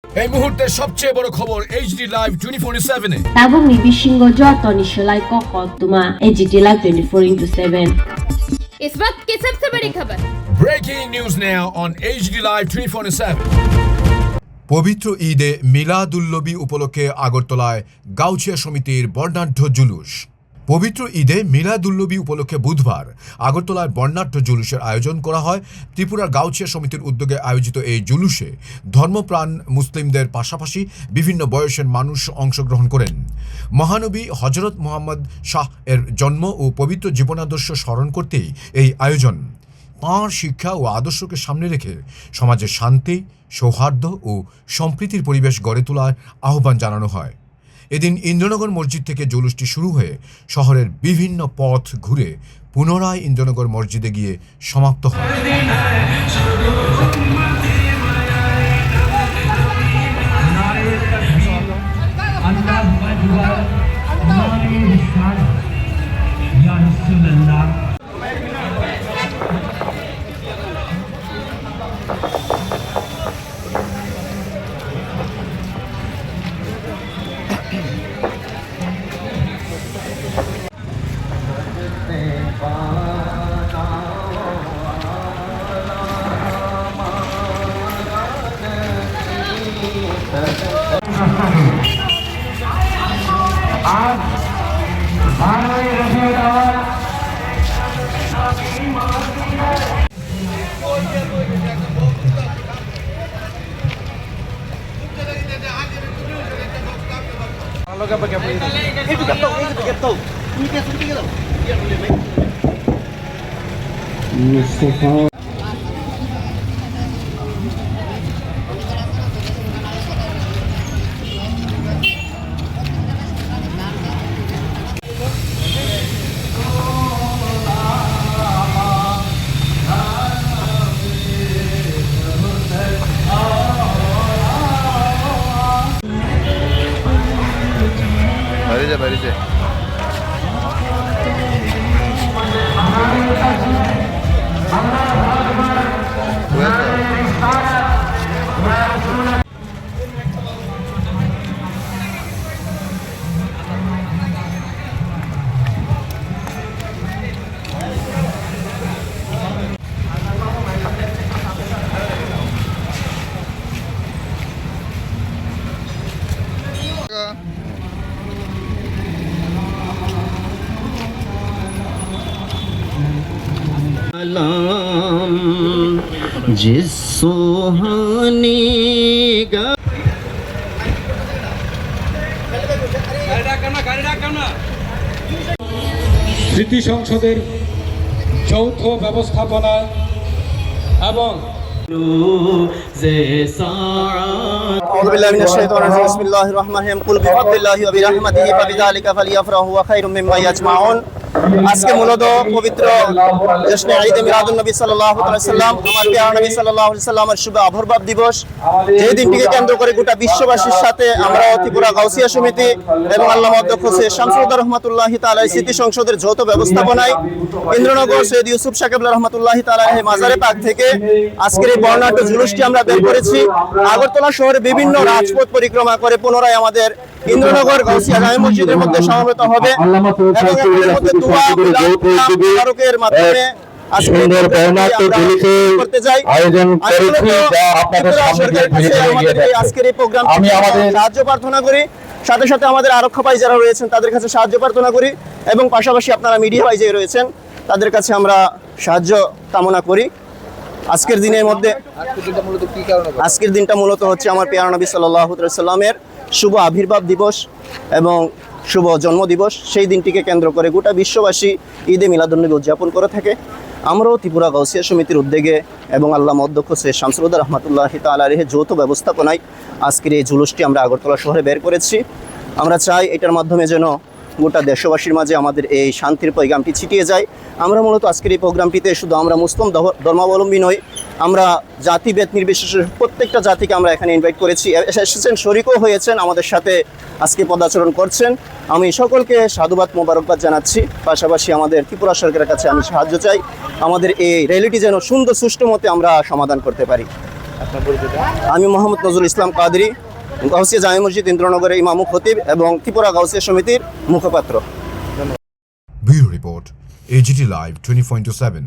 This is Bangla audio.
এই মুহূর্তে সবচেয়ে বড় খবর এইচডি লাইভ 24/7 এ এবং নিবিসিংহ যতনি সেলাই কখতুমা এইচডি লাইভ 24/7 इस वक्त की सबसे बड़ी खबर। Breaking news now on HD live 24/7। পবিত্র ঈদে মিলাদুল্নবী উপলক্ষে আগরতলায় গাউছিয়া সমিতির বর্ণাঢ্য জুলুস। পবিত্র ঈদে মিলাদুল্নবী উপলক্ষে বুধবার আগরতলায় বর্ণাঢ্য জুলুসের আয়োজন করা হয়। ত্রিপুরার গাউছিয়া সমিতির উদ্যোগে আয়োজিত এই জুলুসে ধর্মপ্রাণ মুসলিমদের পাশাপাশি বিভিন্ন বয়সের মানুষ অংশগ্রহণ করেন। মহানবী হজরত মুহাম্মদ শাহ এর জন্ম ও পবিত্র জীবনাদর্শ স্মরণ করতেই এই আয়োজন। তাঁর শিক্ষা ও আদর্শকে সামনে রেখে সমাজে শান্তি, সৌহার্দ্য ও সম্প্রীতির পরিবেশ গড়ে তোলার আহ্বান জানানো হয়। এদিন ইন্দ্রনগর মসজিদ থেকে জুলুসটি শুরু হয়ে শহরের বিভিন্ন পথ ঘুরে পুনরায় ইন্দ্রনগর মসজিদে গিয়ে সমাপ্ত হয়। বাড়িতে जिस सुहानी স্মৃতি সংসদের যৌথ ব্যবস্থাপনা এবং أعوذ بالله من الشيطان الرجيم بسم الله الرحمن الرحيم قل بفضل الله وبرحمته فبذلك فليفرحوا وخير مما يجمعون। আজকে মূলত পবিত্র জশ্নে ঈদে মিলাদুন্নবী সাল্লাল্লাহু আলাইহি সাল্লাম আমার প্রিয় নবী সাল্লাল্লাহু আলাইহি সাল্লামের শুভ আবির্ভাব দিবস। এই দিনটিকে কেন্দ্র করে গোটা বিশ্ববাসীর সাথে আমরা ত্রিপুরা গাউছিয়া সমিতি এবং আল্লামা অধ্যক্ষ সৈয়দ শামসুদ্দৌলা রহমাতুল্লাহি তাআলা স্মৃতি সংসদের যৌথ ব্যবস্থাপনায় ইন্দ্রনগর সৈয়দ ইউসুফ শাহ কেবলা রহমাতুল্লাহি তাআলা মাজারে পাক থেকে আজকের এই বর্ণাঢ্য জুলুসটি আমরা বের করেছি। আগরতলা শহরে বিভিন্ন রাজপথ পরিক্রমা করে পুনরায় আমাদের ইন্দ্রনগর গাউছিয়া জামে মসজিদের মধ্যে সমবেত হবে এবং এর মধ্যে দোয়া মুবারকের মাধ্যমে সুন্দর বর্ণাঢ্য জুলুসের আয়োজন করেছি, যা আপনাদের সামনে আজকের এই প্রোগ্রাম আমি আমাদের সাহায্য প্রার্থনা করি। সাথে সাথে আমাদের আরক্ষা ভাই যারা রয়েছেন তাদের কাছে সাহায্য প্রার্থনা করি এবং পাশাপাশি আপনারা মিডিয়া ভাই যে রয়েছেন তাদের কাছে আমরা সাহায্য কামনা করি। আজকের দিনের মধ্যে আজকের দিনটা মূলত হচ্ছে আমার প্রিয় নবী সাল্লাল্লাহু আলাইহি সাল্লামের শুভ আবির্ভাব দিবস এবং শুভ জন্ম দিবস। সেই দিনটিকে কেন্দ্র করে গোটা বিশ্ববাসী ঈদে মিলাদুন্নবী উদযাপন করে থাকে। আমরাও ত্রিপুরা গাউছিয়া সমিতির উদ্যোগে এবং আল্লামা অধ্যক্ষ সৈয়দ শামসুদ্দৌলা রহমাতুল্লাহি তাআলা আলাইহি যৌথ ব্যবস্থাপনায় আজকের এই জুলুসটি আমরা আগরতলা শহরে বের করেছি। আমরা চাই এটার মাধ্যমে যেন গোটা দেশবাসীর মাঝে আমাদের এই শান্তির পয়গামটি ছিটিয়ে যায়। আমরা মূলত আজকের এই প্রোগ্রামটিতে শুধু আমরা মুসলিম ধর্মাবলম্বী নই, আমরা জাতিভেদ নির্বিশেষে প্রত্যেকটা জাতিকে আমরা এখানে ইনভাইট করেছি, এসেছেন, শরিকও হয়েছেন, আমাদের সাথে আজকে পদাচরণ করছেন। আমি সকলকে সাধুবাদ মোবারকবাদ জানাচ্ছি। পাশাপাশি আমাদের ত্রিপুরা সরকারের কাছে আমি সাহায্য চাই, আমাদের এই র্যালিটি যেন সুন্দর সুষ্ঠু মতে আমরা সমাধান করতে পারি। আপনার পরিচয়টা? আমি মোহাম্মদ নজরুল ইসলাম কাদরি, গাউসিয়া জামে মসজিদ ইন্দ্রনগরের ইমাম ও খতিব এবং ত্রিপুরা গাউসিয়া সমিতির মুখপাত্র। Bureau report, AGT Live 24/7।